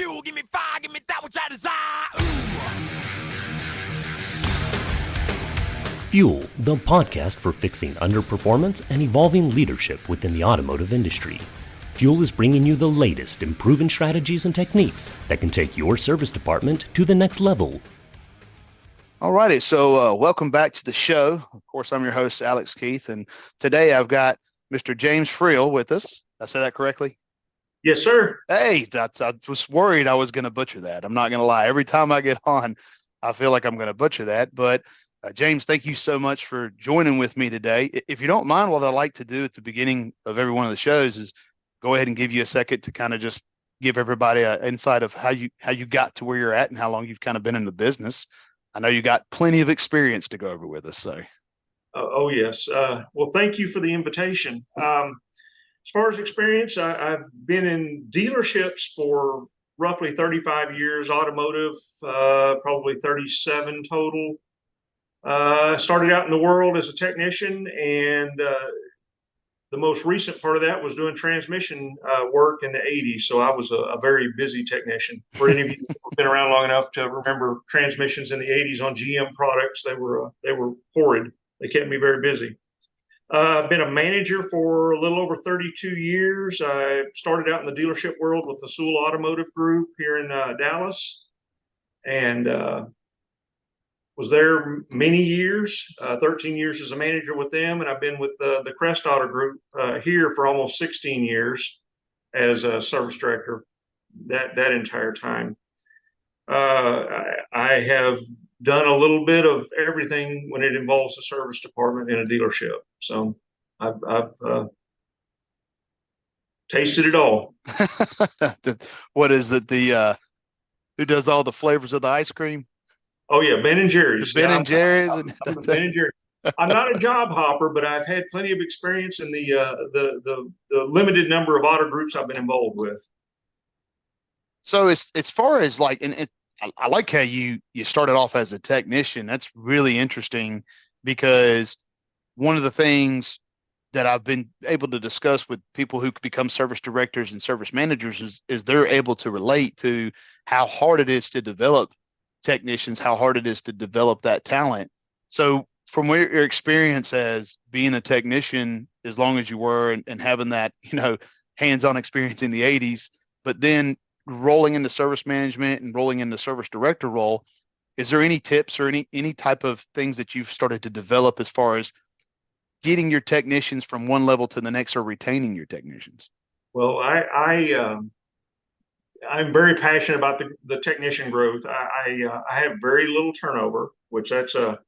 fuel, give me fire, give me that which I desire. Fuel, the podcast for fixing underperformance and evolving leadership within the automotive industry. Fuel is bringing you the latest in proven strategies and techniques that can take your service department to the next level. Alrighty, so welcome back to the show. Of course, I'm your host, Alex Keith, and today I've got Mr. James Freel with us. Did I say that correctly? Yes, sir. Hey, I was worried I was going to butcher that. I'm not going to lie. Every time I get on, I feel like I'm going to butcher that. But James, thank you so much for joining with me today. If you don't mind, what I like to do at the beginning of every one of the shows is go ahead and give you a second to kind of just give everybody an insight of how you got to where you're at and how long you've kind of been in the business. I know you got plenty of experience to go over with us. So, oh yes. Well, thank you for the invitation. As far as experience, I've been in dealerships for roughly 35 years. Automotive, probably 37 total. Started out in the world as a technician, and the most recent part of that was doing transmission work in the 80s. So I was a very busy technician. For any of you who've been around long enough to remember transmissions in the 80s on GM products, they were horrid. They kept me very busy. I've been a manager for a little over 32 years. I started out in the dealership world with the Sewell Automotive Group here in Dallas, and was there many years, 13 years as a manager with them, and I've been with the Crest Auto Group here for almost 16 years as a service director that entire time. I have done a little bit of everything when it involves the service department in a dealership. So I've tasted it all. What is it? Who does all the flavors of the ice cream? Oh yeah, Ben and Jerry's. Ben and Jerry's. I'm Ben and Jerry's. I'm not a job hopper, but I've had plenty of experience in the limited number of auto groups I've been involved with. So as far as like, and I like how you started off as a technician. That's really interesting because one of the things that I've been able to discuss with people who become service directors and service managers is they're able to relate to how hard it is to develop technicians, how hard it is to develop that talent. So from where your experience as being a technician, as long as you were and having that, hands-on experience in the 80s, but then rolling into service management and rolling into service director role, is there any tips or any type of things that you've started to develop as far as getting your technicians from one level to the next or retaining your technicians? Well, I'm very passionate about the technician growth. I have very little turnover, which that's a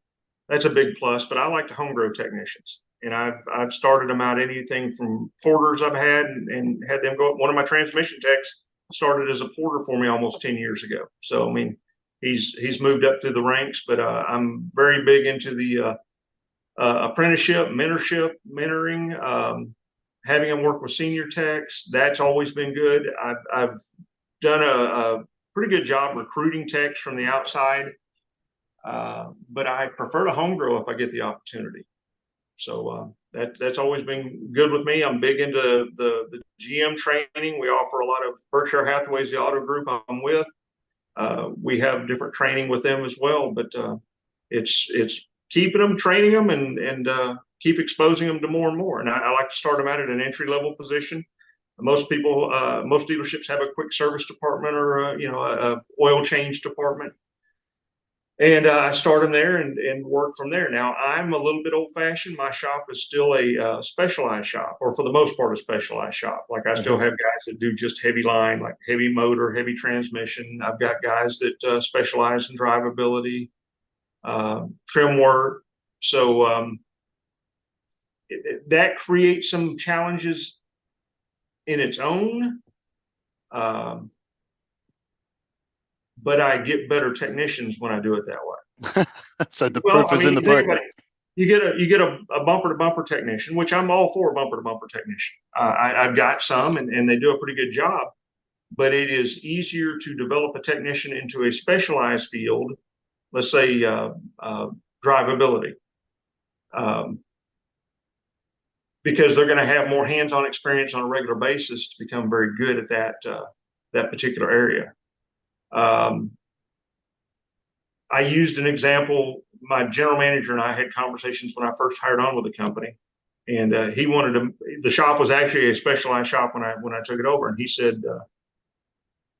big plus, but I like to home grow technicians. And I've started them out anything from porters I've had and had them go. One of my transmission techs started as a porter for me almost 10 years ago. So, I mean, he's moved up through the ranks, but I'm very big into the apprenticeship, mentoring, having them work with senior techs. That's always been good. I've done a pretty good job recruiting techs from the outside, but I prefer to home grow if I get the opportunity. So that's always been good with me. I'm big into the GM training. We offer a lot of Berkshire Hathaway's the auto group I'm with. We have different training with them as well, but it's keeping them, training them, and keep exposing them to more and more. And I like to start them out at an entry level position. Most dealerships have a quick service department or a oil change department. And I start them there and work from there. Now, I'm a little bit old-fashioned. My shop is still a specialized shop, or for the most part, a specialized shop. Like I still have guys that do just heavy line, like heavy motor, heavy transmission. I've got guys that specialize in drivability, trim work. So that creates some challenges in its own. But I get better technicians when I do it that way. So the proof is in the pudding. You get a bumper to bumper technician, which I'm all for a bumper to bumper technician. I've got some and they do a pretty good job, but it is easier to develop a technician into a specialized field. Let's say drivability, because they're going to have more hands-on experience on a regular basis to become very good at that particular area. Um, I used an example. My general manager and I had conversations when I first hired on with the company, and he wanted to. The shop was actually a specialized shop when I took it over, and he said,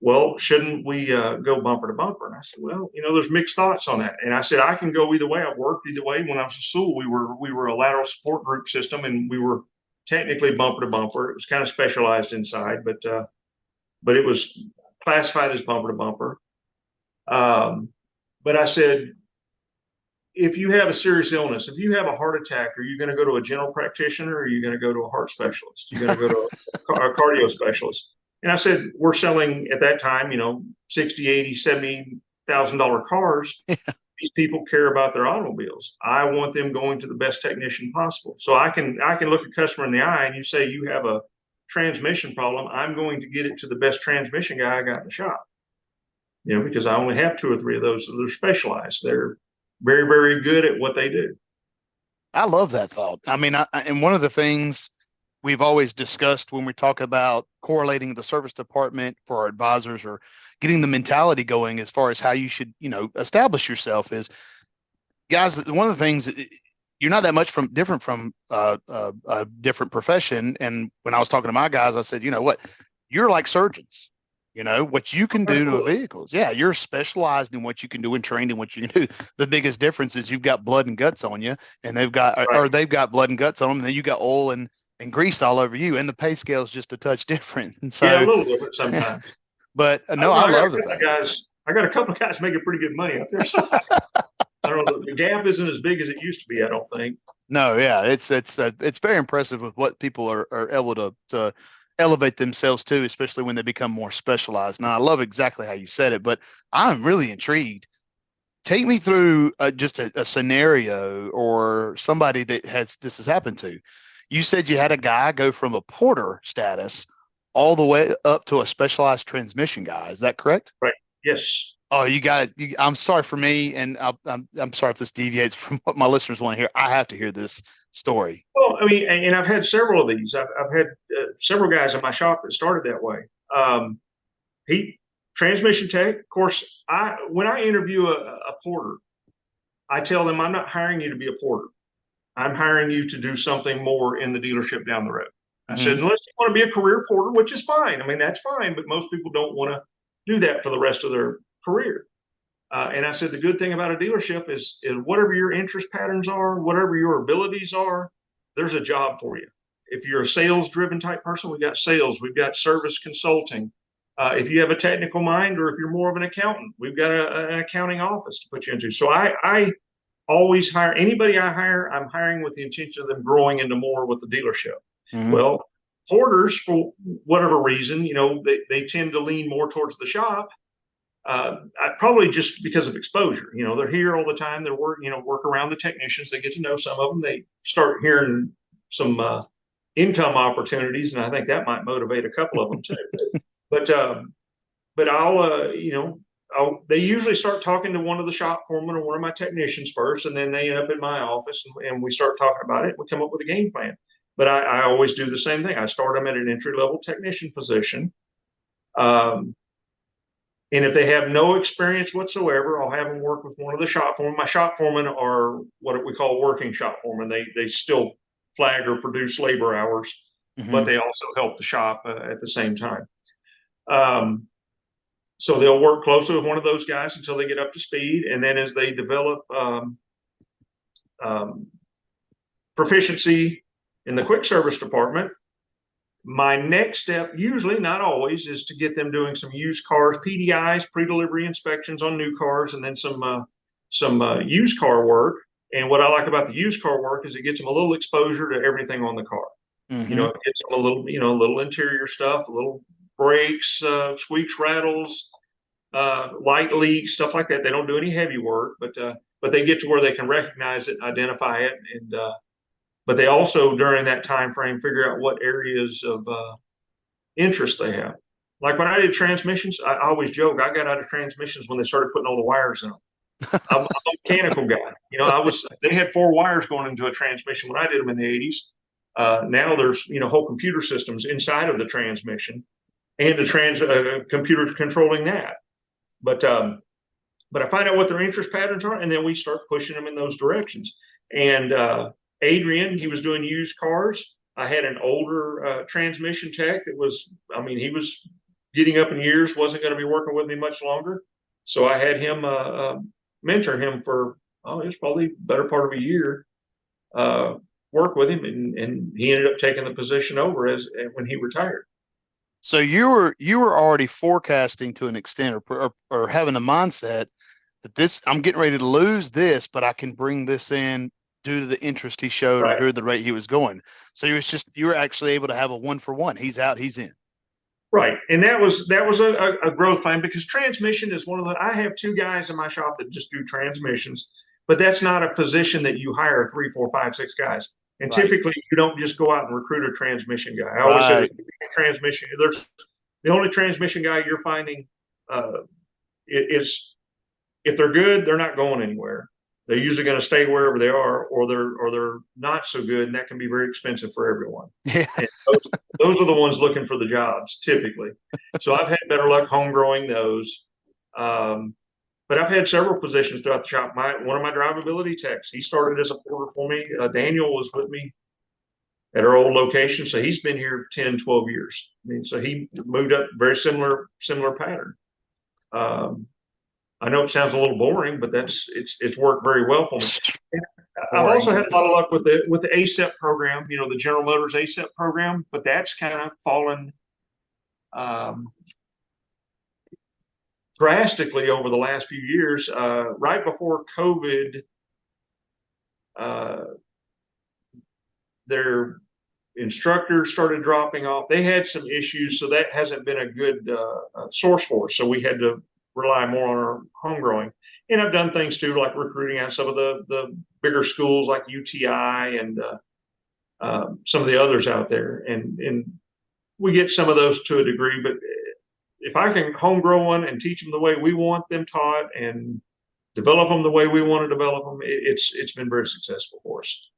"Well, shouldn't we go bumper to bumper?" And I said, "Well, there's mixed thoughts on that." And I said, "I can go either way. I've worked either way. When I was in school, we were a lateral support group system, and we were technically bumper to bumper. It was kind of specialized inside, but it was classified as bumper to bumper." But I said, if you have a serious illness, if you have a heart attack, are you going to go to a general practitioner, or are you going to go to a heart specialist? You're going to go to a cardio specialist. And I said, we're selling at that time, $60,000, $80,000, $70,000 cars. These people care about their automobiles. I want them going to the best technician possible. So I can look a customer in the eye, and you say you have a transmission problem. I'm going to get it to the best transmission guy I got in the shop. Because I only have 2 or 3 of those. So they're specialized. They're very, very good at what they do. I love that thought. I mean, and one of the things we've always discussed when we talk about correlating the service department for our advisors or getting the mentality going as far as how you should, establish yourself is, guys, one of the things, you're not that much different from a different profession. And when I was talking to my guys, I said, you know what, you're like surgeons. What you can do to vehicles. Yeah, you're specialized in what you can do and trained in what you can do. The biggest difference is you've got blood and guts on you, and they've got blood and guts on them, and then you got oil and grease all over you, and the pay scale is just a touch different. And so, yeah, a little different sometimes. But no, I love that. Guys, I got a couple of guys making pretty good money up there. So I don't know. The gap isn't as big as it used to be, I don't think. No, yeah, it's very impressive with what people are able to elevate themselves to, especially when they become more specialized. Now, I love exactly how you said it, but I'm really intrigued. Take me through just a scenario or somebody that this has happened to. You said you had a guy go from a porter status all the way up to a specialized transmission guy. Is that correct? Right. Yes. Oh, you got it. I'm sorry for me, and I'm sorry if this deviates from what my listeners want to hear. I have to hear this story. Well, I mean, and I've had several of these. I've had several guys in my shop that started that way. Transmission tech. Of course, when I interview a porter, I tell them I'm not hiring you to be a porter. I'm hiring you to do something more in the dealership down the road. I said, unless you want to be a career porter, which is fine. I mean, that's fine, but most people don't want to do that for the rest of their career. And I said, the good thing about a dealership is whatever your interest patterns are, whatever your abilities are, there's a job for you. If you're a sales-driven type person, we've got sales, we've got service consulting. If you have a technical mind, or if you're more of an accountant, we've got an accounting office to put you into. So I always hire anybody I hire. I'm hiring with the intention of them growing into more with the dealership. Mm-hmm. Well, porters, for whatever reason, they tend to lean more towards the shop. Probably just because of exposure. They're here all the time. They're work around the technicians. They get to know some of them. They start hearing some income opportunities, and I think that might motivate a couple of them too. But they usually start talking to one of the shop foremen or one of my technicians first, and then they end up in my office, and we start talking about it. We come up with a game plan. But I always do the same thing. I start them at an entry-level technician position. And if they have no experience whatsoever, I'll have them work with one of the shop foremen. My shop foremen are what we call working shop foremen. They still flag or produce labor hours, but they also help the shop at the same time. So they'll work closely with one of those guys until they get up to speed. And then as they develop proficiency in the quick service department, my next step, usually not always, is to get them doing some used cars, PDIs, pre-delivery inspections on new cars, and then some used car work. And what I like about the used car work is it gets them a little exposure to everything on the car. It gets them a little interior stuff, a little brakes, squeaks, rattles, light leaks, stuff like that. They don't do any heavy work, but they get to where they can recognize it, identify it, and but they also, during that time frame, figure out what areas of interest they have. Like when I did transmissions, I always joke, I got out of transmissions when they started putting all the wires in them. I'm a mechanical guy. They had 4 wires going into a transmission when I did them in the 80s. Now there's, whole computer systems inside of the transmission and the computers controlling that. but I find out what their interest patterns are, and then we start pushing them in those directions. And Adrian, he was doing used cars. I had an older transmission tech that was, I mean, he was getting up in years, wasn't going to be working with me much longer. So I had him mentor him for, it was probably better part of a year, work with him, and he ended up taking the position over as when he retired. So you were already forecasting to an extent, or having a mindset that this, I'm getting ready to lose this, but I can bring this in due to the interest he showed, Right. or due to the rate he was going. So you were actually able to have a 1-for-1. He's out, he's in. Right. And that was a growth plan, because transmission is one of the, I have 2 guys in my shop that just do transmissions, but that's not a position that you hire 3, 4, 5, 6 guys. And Right. typically you don't just go out and recruit a transmission guy. I always say transmission, there's the only transmission guy you're finding is, if they're good, they're not going anywhere. They're usually going to stay wherever they are, or they're not so good, and that can be very expensive for everyone. Yeah. And those are the ones looking for the jobs typically. So I've had better luck home growing those. But I've had several positions throughout the shop. One of my drivability techs, he started as a porter for me. Daniel was with me at our old location, so he's been here 10, 12 years. I mean, so he moved up, very similar pattern. I know it sounds a little boring, but it's worked very well for me. I've also had a lot of luck with the ASEP program, the General Motors ASEP program, but that's kind of fallen drastically over the last few years. Right before COVID, their instructors started dropping off. They had some issues, so that hasn't been a good source for us. So we had to rely more on our home growing. And I've done things too, like recruiting out some of the bigger schools like UTI and some of the others out there. And we get some of those to a degree, but if I can home grow one and teach them the way we want them taught and develop them the way we want to develop them, it's been very successful for us.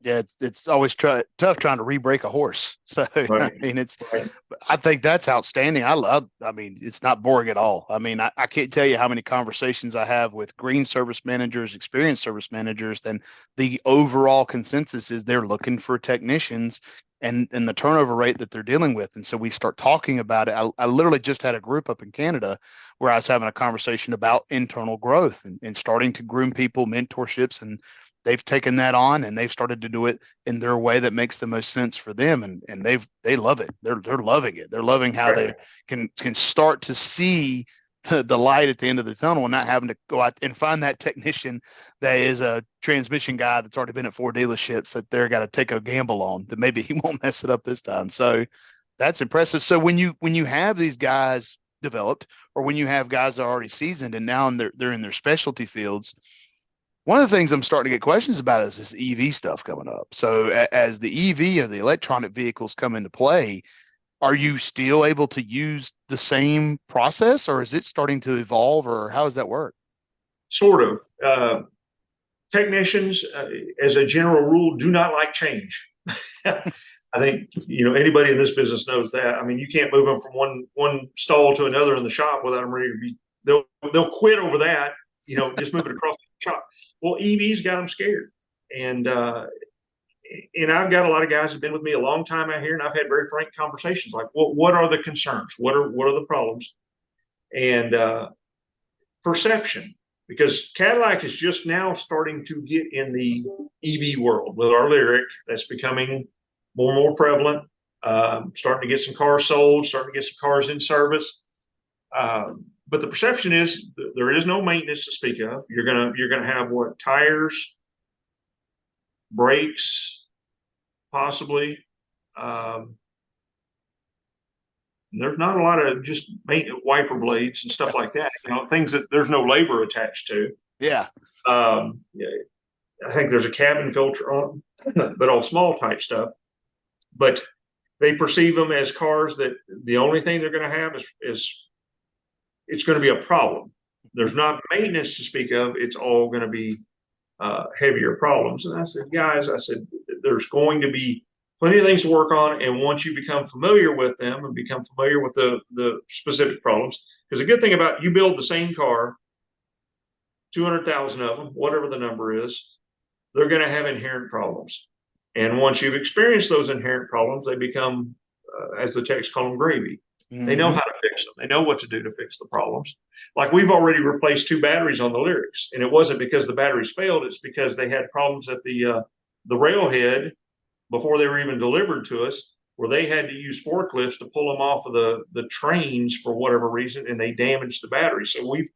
Yeah, it's always tough trying to re-break a horse. So Right. I mean, Right. I think that's outstanding. I mean, it's not boring at all. I mean, I can't tell you how many conversations I have with green service managers, experienced service managers, then the overall consensus is they're looking for technicians and the turnover rate that they're dealing with. And so we start talking about it. I literally just had a group up in Canada where I was having a conversation about internal growth and starting to groom people, mentorships, and they've taken that on and they've started to do it in their way that makes the most sense for them. And they love it. They're loving it. They're loving how they can start to see the light at the end of the tunnel and not having to go out and find that technician that is a transmission guy that's already been at 4 dealerships that they're got to take a gamble on that maybe he won't mess it up this time. So that's impressive. So when you have these guys developed, or when you have guys that are already seasoned and now they're in their specialty fields, one of the things I'm starting to get questions about is this EV stuff coming up. So as the EV or the electronic vehicles come into play, are you still able to use the same process, or is it starting to evolve, or how does that work? Sort of. Technicians, as a general rule, do not like change. I think anybody in this business knows that. I mean, you can't move them from one stall to another in the shop without them ready to be. They'll quit over that. Just move it across the shop. Well, EVs got them scared, and I've got a lot of guys who've been with me a long time out here, and I've had very frank conversations like, well, what are the concerns? What are the problems? And perception, because Cadillac is just now starting to get in the EV world with our Lyric. That's becoming more and more prevalent. Starting to get some cars sold, starting to get some cars in service. But the perception is there is no maintenance to speak of. You're gonna have what? Tires, brakes, possibly. There's not a lot of just wiper blades and stuff like that. Things that there's no labor attached to. Yeah. I think there's a cabin filter on, but all small type stuff. But they perceive them as cars that the only thing they're going to have is it's going to be a problem. There's not maintenance to speak of. It's all going to be heavier problems. And I said, guys, there's going to be plenty of things to work on. And once you become familiar with them and become familiar with the specific problems, Because the good thing about you build the same car, 200,000 of them, whatever the number is, they're going to have inherent problems. And once you've experienced those inherent problems, they become, as the techs call them, gravy. They know how to fix them. They know what to do to fix the problems. Like we've already replaced 2 batteries on the Lyrics, and it wasn't because the batteries failed. It's because they had problems at the railhead before they were even delivered to us, where they had to use forklifts to pull them off of the trains for whatever reason, and they damaged the battery. So we've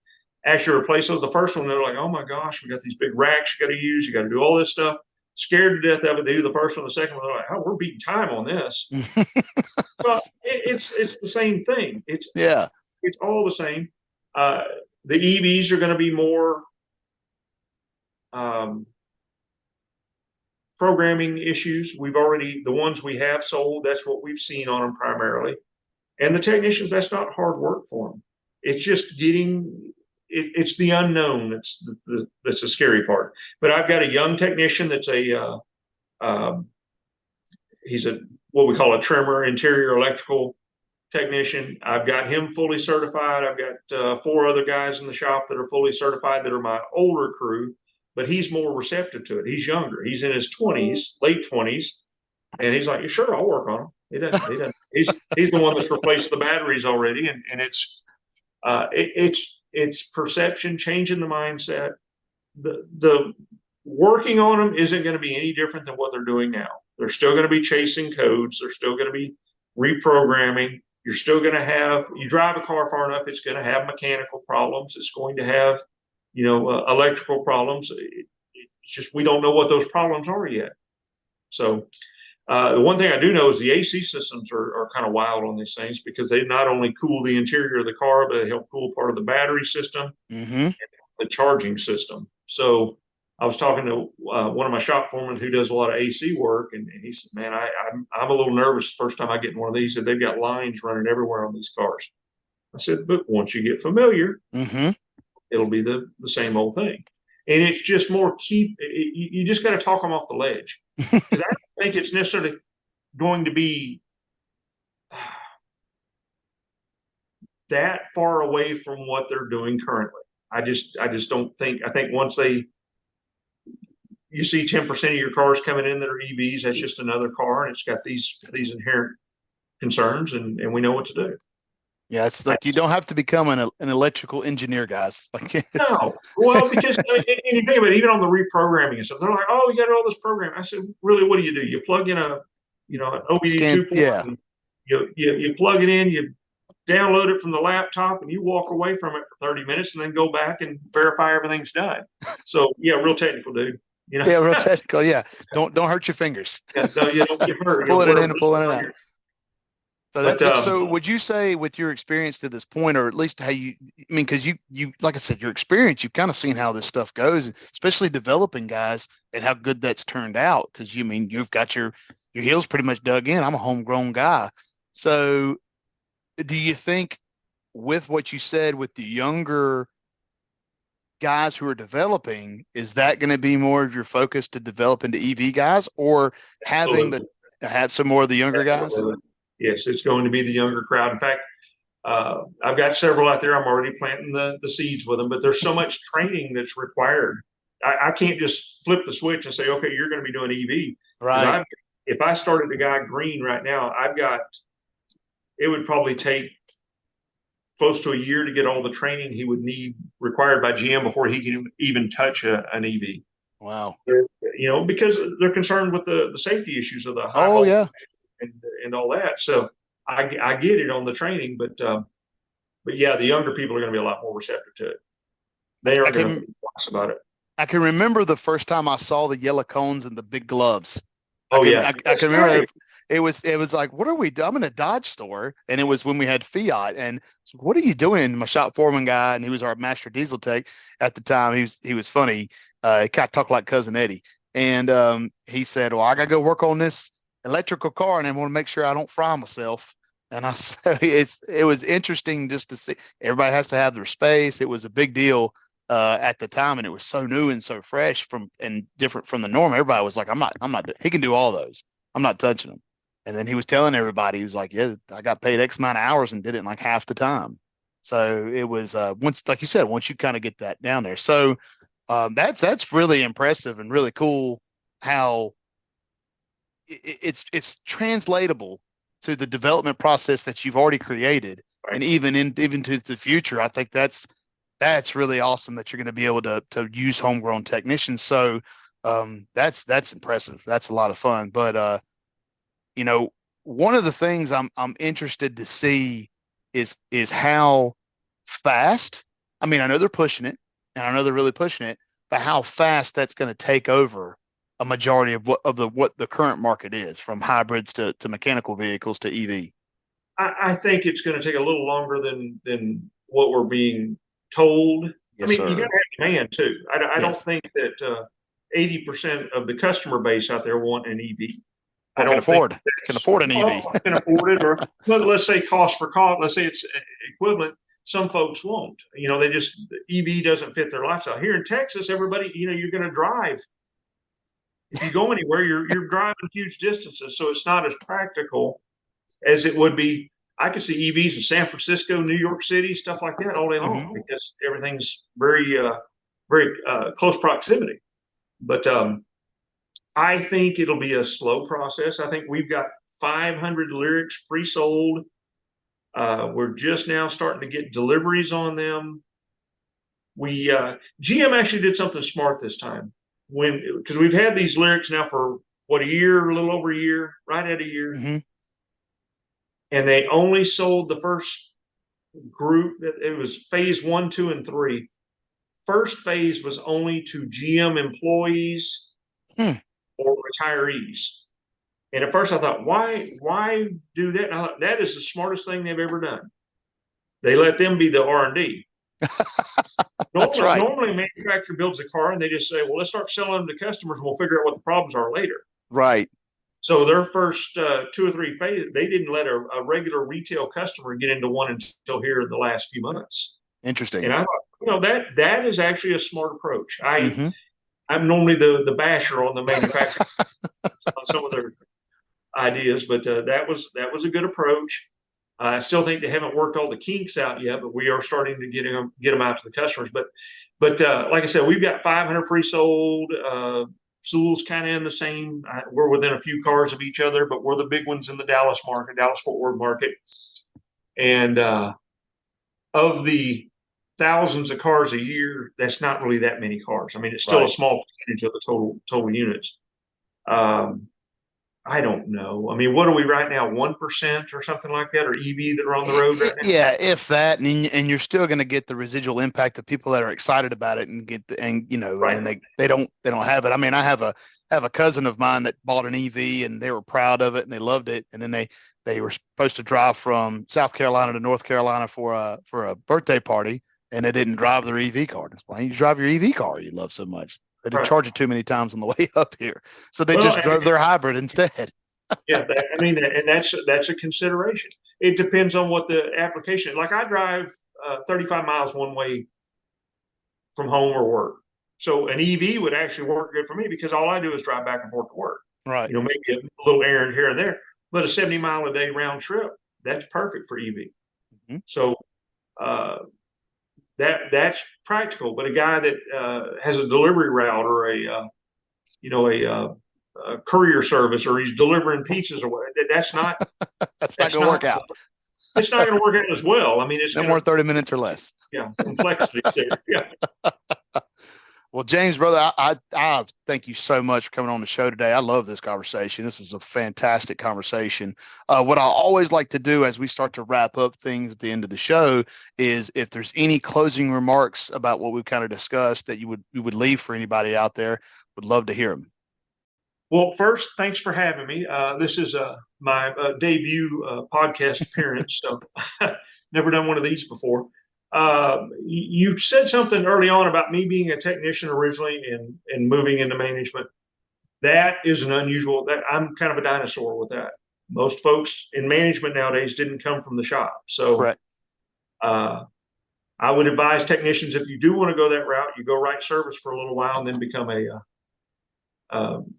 actually replaced those. The first one, they're like, oh my gosh, we got these big racks you got to use. You got to do all this stuff. Scared to death of it. They do the first one, the second one, they're like, oh, we're beating time on this. Well, it's the same thing. It's all the same. The EVs are going to be more programming issues. The ones we have sold, that's what we've seen on them primarily. And the technicians, that's not hard work for them. It's just it's the unknown. That's the scary part. But I've got a young technician that's he's what we call a trimmer, interior electrical technician. I've got him fully certified. I've got 4 other guys in the shop that are fully certified that are my older crew, but he's more receptive to it. He's younger. He's in his 20s, late 20s. And he's like, sure, I'll work on him. He doesn't. He's the one that's replaced the batteries already. And it's perception, changing the mindset. The working on them isn't going to be any different than what they're doing now. They're still going to be chasing codes. They're still going to be reprogramming. You're still going to have, you drive a car far enough, it's going to have mechanical problems. It's going to have, electrical problems. It's just, we don't know what those problems are yet. So the one thing I do know is the AC systems are kind of wild on these things, because they not only cool the interior of the car, but they help cool part of the battery system, and the charging system. So I was talking to one of my shop foremen who does a lot of AC work, and he said, man, I'm a little nervous the first time I get in one of these. He said, they've got lines running everywhere on these cars. I said, but once you get familiar, it'll be the same old thing. And it's just more you just got to talk them off the ledge. Because I don't think it's necessarily going to be that far away from what they're doing currently. I just don't think. I think once you see 10% of your cars coming in that are EVs, that's just another car, and it's got these inherent concerns, and we know what to do. Yeah, it's like you don't have to become an electrical engineer, guys. No, well, because you think about it, even on the reprogramming and stuff, they're like, "Oh, you got all this programming." I said, "Really, what do? You plug in an OBD2 port, and you plug it in, you download it from the laptop, and you walk away from it for 30 minutes, and then go back and verify everything's done." So, yeah, real technical, dude. Yeah, real technical. Yeah, don't hurt your fingers. Yeah, so you don't get hurt. Pulling it in and pulling it out. So that's But, so would you say, with your experience to this point, or at least how because you like I said, your experience, you've kind of seen how this stuff goes, especially developing guys, and how good that's turned out, because you've got your heels pretty much dug in. I'm a homegrown guy. So do you think, with what you said with the younger guys who are developing, is that going to be more of your focus to develop into EV guys, or have some more of the younger guys? Yes, it's going to be the younger crowd. In fact, I've got several out there. I'm already planting the seeds with them, but there's so much training that's required. I can't just flip the switch and say, okay, you're going to be doing EV. Right. If I started the guy green right now, it would probably take close to a year to get all the training he would need required by GM before he can even touch an EV. Wow. Because they're concerned with the safety issues of the high yeah. and all that. So I get it on the training, but yeah, the younger people are going to be a lot more receptive to it. They aren't going to think twice about it. I can remember the first time I saw the yellow cones and the big gloves. I can remember it was like, what are we doing? I'm in a Dodge store, and it was when we had Fiat, and so, what are you doing? My shop foreman guy, and he was our master diesel tech at the time. He was funny. He kind of talked like Cousin Eddie, and he said, well, I got to go work on this electrical car, and I want to make sure I don't fry myself. And I said, it was interesting just to see. Everybody has to have their space. It was a big deal at the time, and it was so new and so fresh and different from the norm. Everybody was like, I'm not. He can do all those. I'm not touching them. And then he was telling everybody, he was like, yeah, I got paid X amount of hours and did it in like half the time. So it was once, like you said, once you kind of get that down there. So that's really impressive and really cool how it's translatable to the development process that you've already created, Right. and even to the future. I think that's really awesome that you're going to be able to use homegrown technicians. So that's impressive. That's a lot of fun. But you know, one of the things I'm interested to see is how fast. I mean, I know they're pushing it, and I know they're really pushing it, but how fast that's going to take over a majority of what the current market is, from hybrids to mechanical vehicles to EV. I think it's going to take a little longer than what we're being told. Yes, I mean, you got sir. to have demand too. I don't Yes. think that 80% of the customer base out there want an EV. I Or can don't think afford can afford an EV. can afford it, or let's say cost for cost. Let's say it's equivalent. Some folks won't. You know, they just EV doesn't fit their lifestyle. Here in Texas, everybody, you know, you're going to drive. If you go anywhere, you're driving huge distances, so it's not as practical as it would be. I could see EVs in San Francisco, New York City, stuff like that all day long, because everything's very close proximity. But I think it'll be a slow process. I think we've got 500 Lyrics pre-sold. We're just now starting to get deliveries on them. We GM actually did something smart this time, because we've had these Lyrics now for a year, a little over a year, right at a year. Mm-hmm. And they only sold the first group. It was phase 1, 2, and 3. First phase was only to GM employees or retirees. And at first I thought, why do that? And I thought, that is the smartest thing they've ever done. They let them be the R&D. That's right. Normally, a manufacturer builds a car and they just say, well, let's start selling them to customers and we'll figure out what the problems are later. Right. So their first 2 or 3 phases, they didn't let a regular retail customer get into one until here in the last few months. Interesting. And I thought, you know, that is actually a smart approach. Mm-hmm. I'm normally the basher on the manufacturer on some of their ideas, but that was a good approach. I still think they haven't worked all the kinks out yet, but we are starting to get them out to the customers. But like I said, we've got 500 pre-sold. Sewell's kind of in the same. We're within a few cars of each other, but we're the big ones in the Dallas market, Dallas-Fort Worth market. And of the thousands of cars a year, that's not really that many cars. I mean, it's still a small percentage of the total units. I don't know. I mean, what are we right now? 1% or something like that, or EV that are on the road right now? Yeah, if that, and you're still going to get the residual impact of people that are excited about it and Right. and they don't have it. I mean, I have a cousin of mine that bought an EV and they were proud of it and they loved it, and then they were supposed to drive from South Carolina to North Carolina for a birthday party, and they didn't drive their EV car. Why don't you drive your EV car you love so much? They didn't charge it too many times on the way up here, so they just drove their hybrid instead. Yeah, I mean, and that's a consideration. It depends on what the application. Like I drive 35 miles one way from home or work, so an EV would actually work good for me because all I do is drive back and forth to work. Right. You know, maybe a little errand here and there, but a 70-mile a day round trip, that's perfect for EV. Mm-hmm. So that's practical. But a guy that has a delivery route or a courier service, or he's delivering pizzas or whatever, that's not going to work out. It's not going to work out as well. I mean, it's no more 30 minutes or less. Yeah, complexity there. Yeah. Well, James, brother, I thank you so much for coming on the show today. I love this conversation. This was a fantastic conversation. What I always like to do as we start to wrap up things at the end of the show is if there's any closing remarks about what we've kind of discussed that you would leave for anybody out there, would love to hear them. Well, first, thanks for having me. This is my debut podcast appearance, so never done one of these before. You said something early on about me being a technician originally and moving into management. That is an unusual. That I'm kind of a dinosaur with that. Most folks in management nowadays didn't come from the shop, so Correct. I would advise technicians, if you do want to go that route, you go right service for a little while and then become a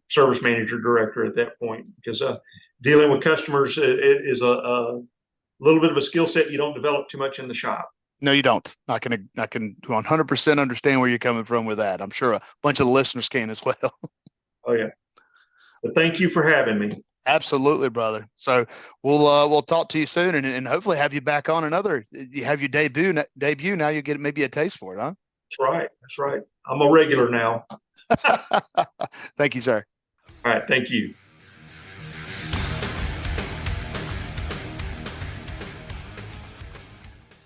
service manager director at that point, because dealing with customers is a little bit of a skill set you don't develop too much in the shop. No, you don't. I can 100% understand where you're coming from with that. I'm sure a bunch of the listeners can as well. Oh yeah. But thank you for having me. Absolutely, brother. So we'll talk to you soon, and hopefully have you back on another. You have your debut now. You get maybe a taste for it, huh? That's right. That's right. I'm a regular now. Thank you, sir. All right. Thank you.